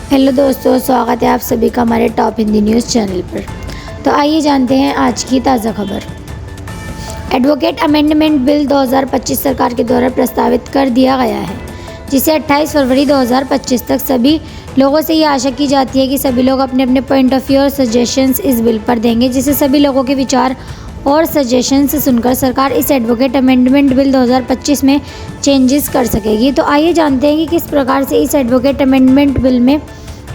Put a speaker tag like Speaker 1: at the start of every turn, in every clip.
Speaker 1: Hello दोस्तों, स्वागत है आप सभी का हमारे टॉप हिंदी न्यूज़ चैनल पर। तो आइए जानते हैं आज की ताज़ा खबर। एडवोकेट अमेंडमेंट बिल 2025 सरकार के द्वारा प्रस्तावित कर दिया गया है, जिसे 28 फरवरी 2025 तक सभी लोगों से ये आशा की जाती है कि सभी लोग अपने अपने पॉइंट ऑफ व्यू और सजेशंस इस बिल पर देंगे, जिससे सभी लोगों के विचार और सजेशंस सुनकर सरकार इस एडवोकेट अमेंडमेंट बिल 2025 में चेंजेस कर सकेगी। तो आइए जानते हैं कि किस प्रकार से इस एडवोकेट अमेंडमेंट बिल में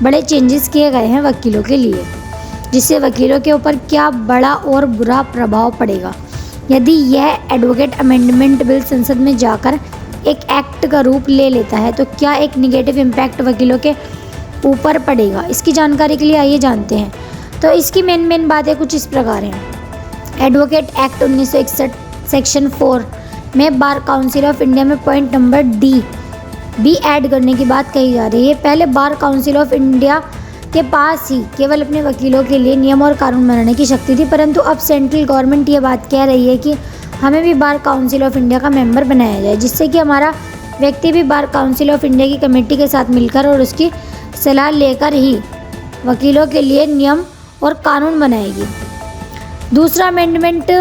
Speaker 1: बड़े चेंजेस किए गए हैं वकीलों के लिए, जिससे वकीलों के ऊपर क्या बड़ा और बुरा प्रभाव पड़ेगा। यदि यह एडवोकेट अमेंडमेंट बिल संसद में जाकर एक एक्ट का रूप ले लेता है तो क्या एक निगेटिव इम्पैक्ट वकीलों के ऊपर पड़ेगा। इसकी जानकारी के लिए आइए जानते हैं। तो इसकी मेन बातें कुछ इस प्रकार हैं। एडवोकेट एक्ट 1961 सेक्शन 4 में बार काउंसिल ऑफ इंडिया में पॉइंट नंबर डी भी ऐड करने की बात कही जा रही है। पहले बार काउंसिल ऑफ इंडिया के पास ही केवल अपने वकीलों के लिए नियम और कानून बनाने की शक्ति थी, परंतु अब सेंट्रल गवर्नमेंट ये बात कह रही है कि हमें भी बार काउंसिल ऑफ इंडिया का मेंबर बनाया जाए, जिससे कि हमारा व्यक्ति भी बार काउंसिल ऑफ इंडिया की कमेटी के साथ मिलकर और उसकी सलाह लेकर ही वकीलों के लिए नियम और कानून बनाएगी। दूसरा अमेंडमेंट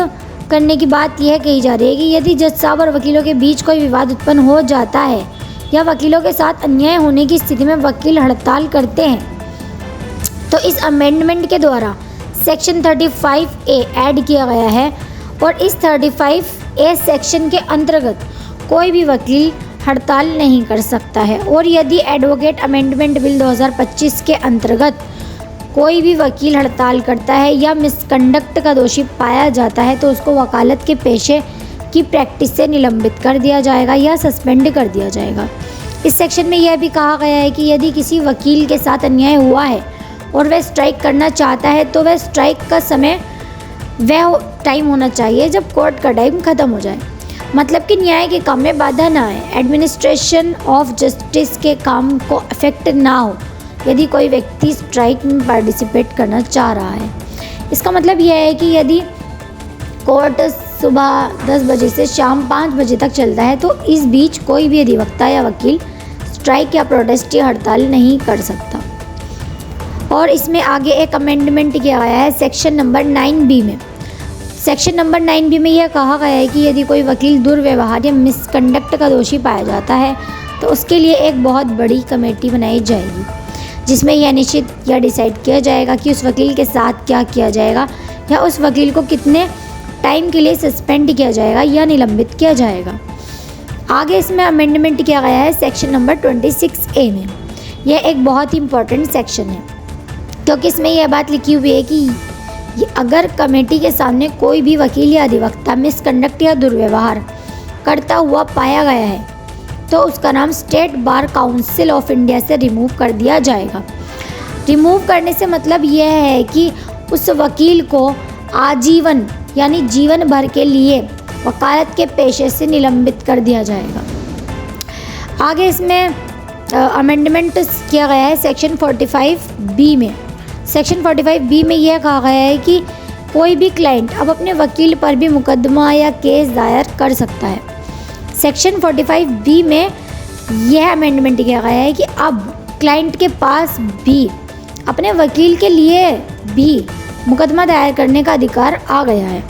Speaker 1: करने की बात यह कही जा रही है कि यदि जज साहब और वकीलों के बीच कोई विवाद उत्पन्न हो जाता है या वकीलों के साथ अन्याय होने की स्थिति में वकील हड़ताल करते हैं, तो इस अमेंडमेंट के द्वारा सेक्शन 35A ऐड किया गया है और इस 35A सेक्शन के अंतर्गत कोई भी वकील हड़ताल नहीं कर सकता है। और यदि एडवोकेट अमेंडमेंट बिल 2025 के अंतर्गत कोई भी वकील हड़ताल करता है या मिसकंडक्ट का दोषी पाया जाता है तो उसको वकालत के पेशे की प्रैक्टिस से निलंबित कर दिया जाएगा या सस्पेंड कर दिया जाएगा। इस सेक्शन में यह भी कहा गया है कि यदि किसी वकील के साथ अन्याय हुआ है और वह स्ट्राइक करना चाहता है तो वह स्ट्राइक का समय वह टाइम होना चाहिए जब कोर्ट का टाइम ख़त्म हो जाए, मतलब कि न्याय के काम में बाधा ना आए, एडमिनिस्ट्रेशन ऑफ जस्टिस के काम को अफेक्ट ना हो यदि कोई व्यक्ति स्ट्राइक में पार्टिसिपेट करना चाह रहा है। इसका मतलब यह है कि यदि कोर्ट सुबह 10 बजे से शाम 5 बजे तक चलता है तो इस बीच कोई भी अधिवक्ता या वकील स्ट्राइक या प्रोटेस्ट या हड़ताल नहीं कर सकता। और इसमें आगे एक अमेंडमेंट किया गया है सेक्शन नंबर 9B में। सेक्शन नंबर 9B में यह कहा गया है कि यदि कोई वकील दुर्व्यवहार या मिसकंडक्ट का दोषी पाया जाता है तो उसके लिए एक बहुत बड़ी कमेटी बनाई जाएगी, जिसमें यह निश्चित या डिसाइड किया जाएगा कि उस वकील के साथ क्या किया जाएगा या उस वकील को कितने टाइम के लिए सस्पेंड किया जाएगा या निलंबित किया जाएगा। आगे इसमें अमेंडमेंट किया गया है सेक्शन नंबर 26A में। यह एक बहुत ही इम्पोर्टेंट सेक्शन है क्योंकि इसमें यह बात लिखी हुई है कि अगर कमेटी के सामने कोई भी वकील या अधिवक्ता मिसकंडक्ट या दुर्व्यवहार करता हुआ पाया गया है तो उसका नाम state bar council of India से रिमूव कर दिया जाएगा। रिमूव करने से मतलब यह है कि उस वकील को आजीवन यानी जीवन भर के लिए वकालत के पेशे से निलंबित कर दिया जाएगा। आगे इसमें अमेंडमेंट किया गया है सेक्शन 45B में। सेक्शन 45B में यह कहा गया है कि कोई भी क्लाइंट अब अपने वकील पर भी मुकदमा या केस दायर कर सकता है। सेक्शन 45B में यह अमेंडमेंट किया गया है कि अब क्लाइंट के पास भी अपने वकील के लिए भी मुकदमा दायर करने का अधिकार आ गया है।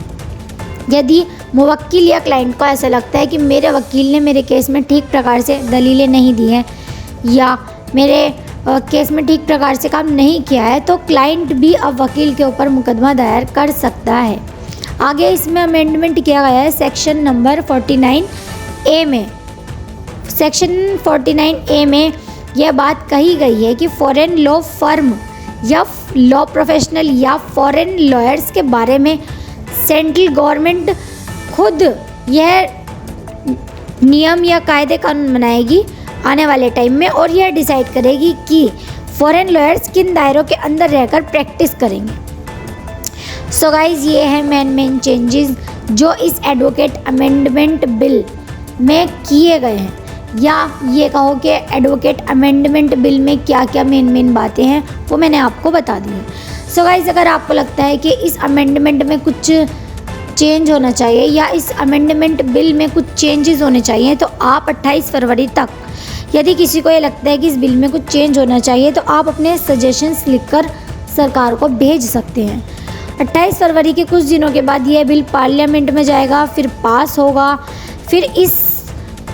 Speaker 1: यदि मुवक्किल या क्लाइंट को ऐसा लगता है कि मेरे वकील ने मेरे केस में ठीक प्रकार से दलीलें नहीं दी हैं या मेरे केस में ठीक प्रकार से काम नहीं किया है तो क्लाइंट भी अब वकील के ऊपर मुकदमा दायर कर सकता है। आगे इसमें अमेंडमेंट किया गया है सेक्शन नंबर 49A में। सेक्शन 49A में यह बात कही गई है कि फॉरेन लॉ फर्म या लॉ प्रोफेशनल या फॉरेन लॉयर्स के बारे में सेंट्रल गवर्नमेंट खुद यह नियम या कायदे कानून बनाएगी आने वाले टाइम में और यह डिसाइड करेगी कि फॉरेन लॉयर्स किन दायरों के अंदर रहकर प्रैक्टिस करेंगे। सो गाइज, ये है मेन चेंजेस जो इस एडवोकेट अमेंडमेंट बिल में किए गए हैं, या ये कहो कि एडवोकेट अमेंडमेंट बिल में क्या क्या मेन बातें हैं वो मैंने आपको बता दी है। सो गाइज, अगर आपको लगता है कि इस अमेंडमेंट में कुछ चेंज होना चाहिए या इस अमेंडमेंट बिल में कुछ चेंजेस होने चाहिए तो आप 28 फरवरी तक यदि किसी को ये लगता है कि इस बिल में कुछ चेंज होना चाहिए तो आप अपने सजेशंस लिखकर सरकार को भेज सकते हैं। 28 फरवरी के कुछ दिनों के बाद यह बिल पार्लियामेंट में जाएगा, फिर पास होगा, फिर इस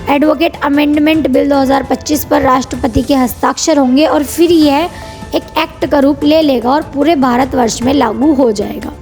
Speaker 1: एडवोकेट अमेंडमेंट बिल 2025 पर राष्ट्रपति के हस्ताक्षर होंगे और फिर यह एक एक्ट का रूप ले लेगा और पूरे भारतवर्ष में लागू हो जाएगा।